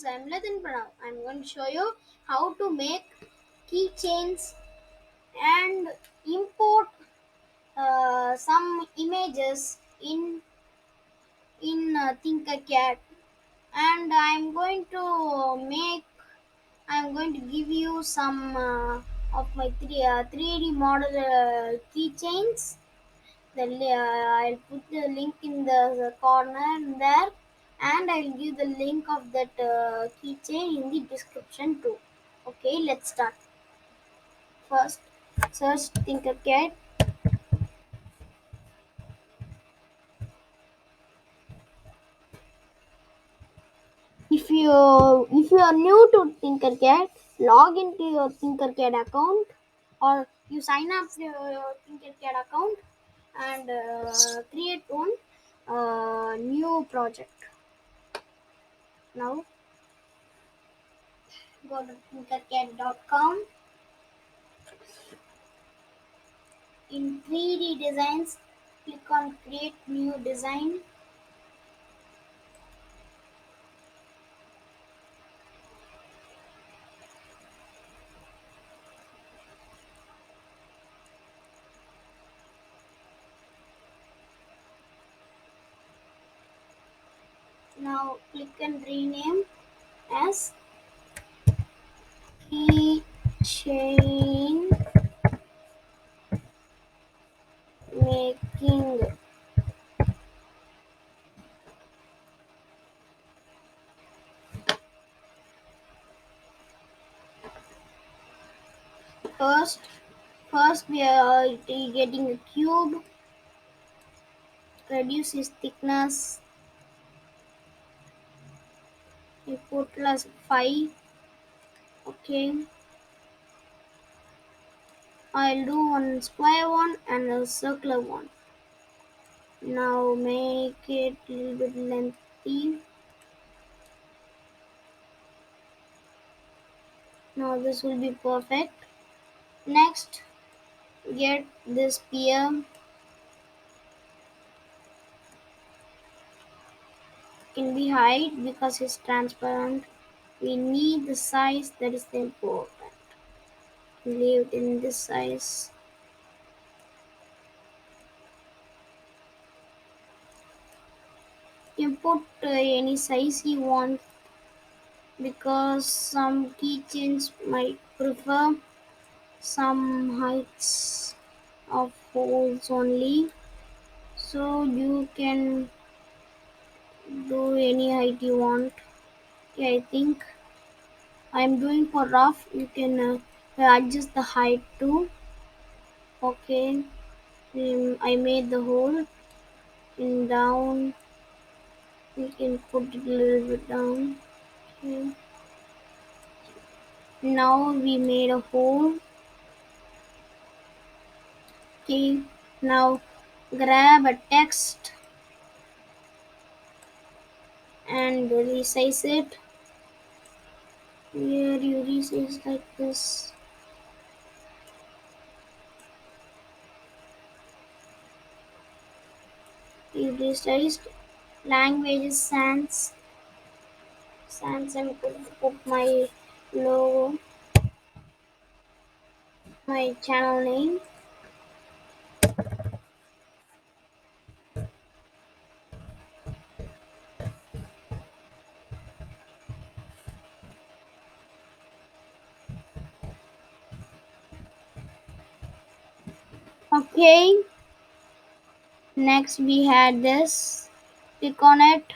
friends, I'm Latin Pranav. I'm going to show you how to make keychains and import some images in tinkercad. And I'm going to give you some of my 3D model keychains. I'll put the link in the corner there, and I'll give the link of that keychain in the description too. Okay, let's start. First, search Tinkercad. If you are new to Tinkercad, log into your Tinkercad account, or you sign up to your Tinkercad account and create one new project. Now go to tinkercad.com. In 3D designs, click on create new design. Now click and rename as keychain making. First, first we are getting a cube. Reduce its thickness. We put plus 5. Okay. I'll do one square one and a circular one. Now make it a little bit lengthy. Now this will be perfect. Next, get this spear. Can be hide because it's transparent. We need the size that is important. Leave it in this size. You can put any size you want, because some keychains might prefer some heights of holes only. So you can do any height you want. Okay, I think I'm doing for rough. You can adjust the height too. Okay, I made the hole in down. We can put it a little bit down. Okay. Now we made a hole. Okay. Now grab a text and resize it. Here you resize like this. You resized. Language is Sans. Sans, I'm going to put my logo, my channel name. Okay. Next we had this. Click on it.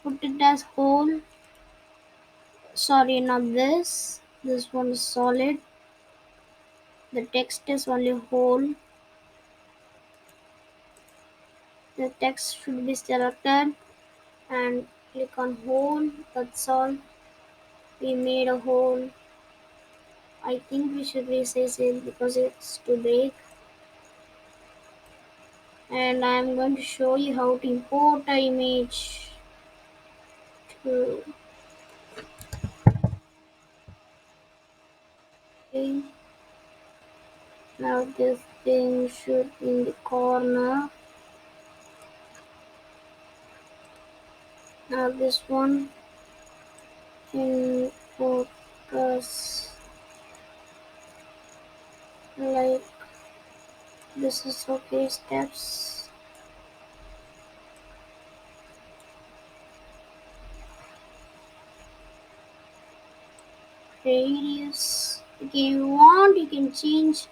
Put it as whole. Sorry, not this. This one is solid. The text is only whole. The text should be selected and click on whole. That's all. We made a hole. I think we should resize it because it's too big. And I'm going to show you how to import an image to. Okay. Now this thing should in the corner. Now this one. in focus, like this is okay steps. Radius. Okay, you want you can change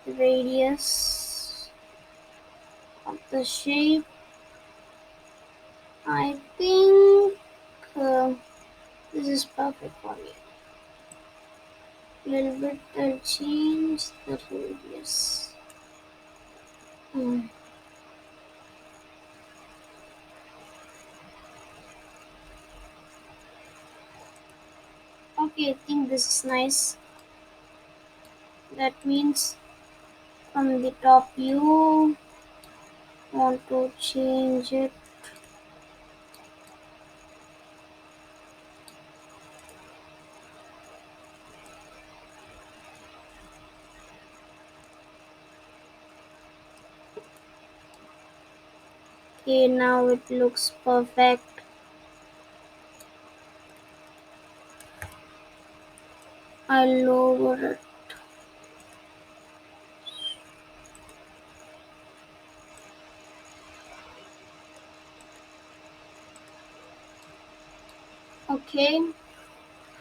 the radius of the shape. I think this is perfect for me. Little bit I'll change the radius. Hmm. Okay, I think this is nice. That means from the top you want to change it. Okay, now it looks perfect. I'll lower it. Okay,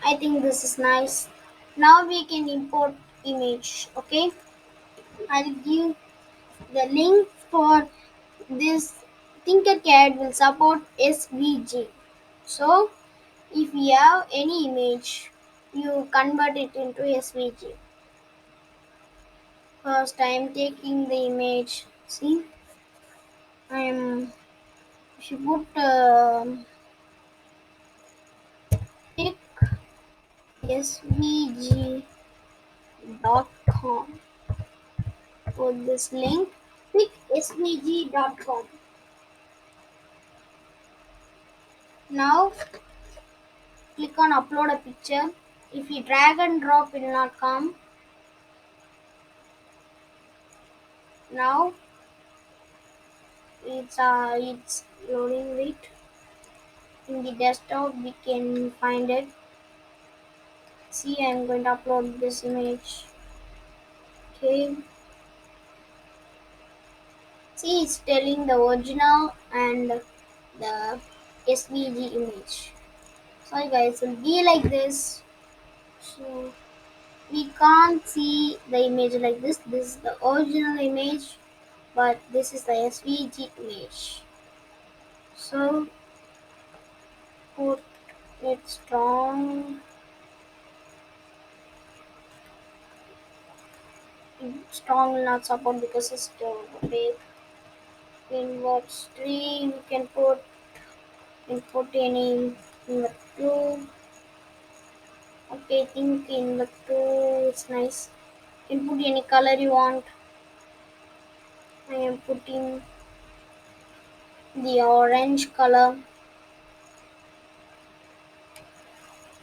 I think this is nice. Now we can import image. Okay, I'll give the link for this. Tinkercad will support SVG. So if you have any image, you convert it into SVG. First, I am taking the image. See, I am. Should put pick svg.com. Put this link. Pick svg.com. Now click on upload a picture. If you drag and drop, it will not come. Now it's loading it. In the desktop, we can find it. See, I'm going to upload this image. Okay. See, it's telling the original and the SVG image. Sorry guys, it will be like this. So we can't see the image like this. This is the original image, but this is the SVG image. So put it strong. Strong will not support because it's too big. Inward stream you can put input any inward two. Okay, I think inward two is nice. You can put any color you want. I am putting the orange color.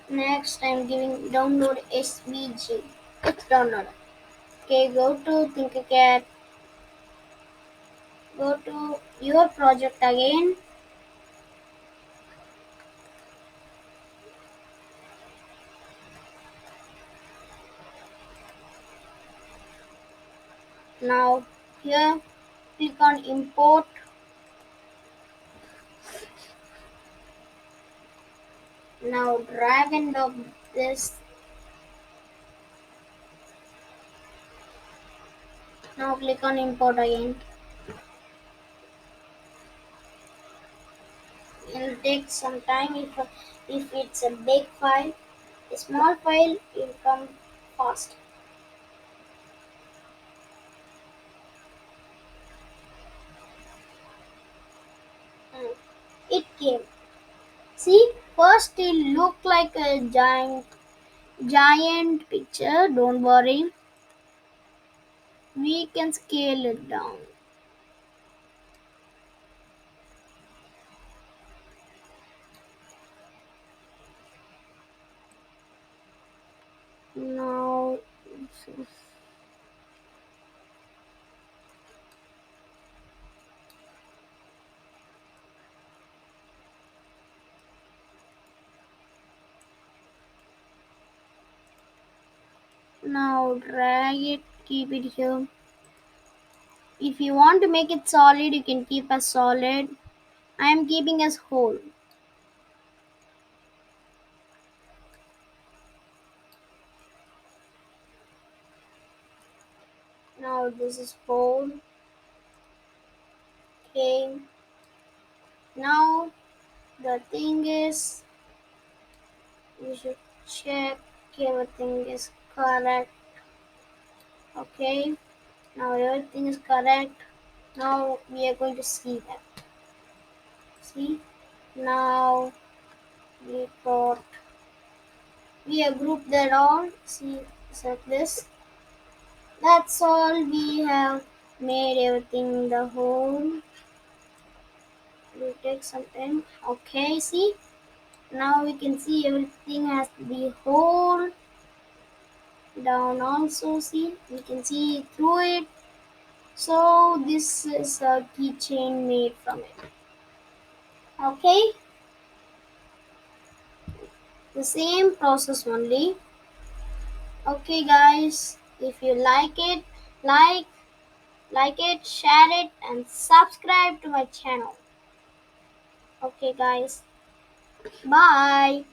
Next, I am giving download SVG. It's download. Okay, go to tinkercad. Go to your project again. Now here, click on import. Now drag and drop this. Now click on import again. It'll take some time if it's a big file. A small file will come fast. Hmm. It came. See, first it looked like a giant picture. Don't worry, we can scale it down. Now, Now drag it, keep it here. If you want to make it solid, you can keep as solid. I am keeping as whole. Now this is whole. Okay. Now the thing is, you should check everything is correct. Okay. Now everything is correct. Now we are going to see that. See? Now we got we have grouped that all. See, like this. That's all. We have made everything the whole. Will take some time. Okay, see? Now we can see everything has to be whole. Down also, see? We can see through it. So this is a keychain made from it. Okay? The same process only. Okay guys, if you like like it, share it and subscribe to my channel. Okay guys, bye.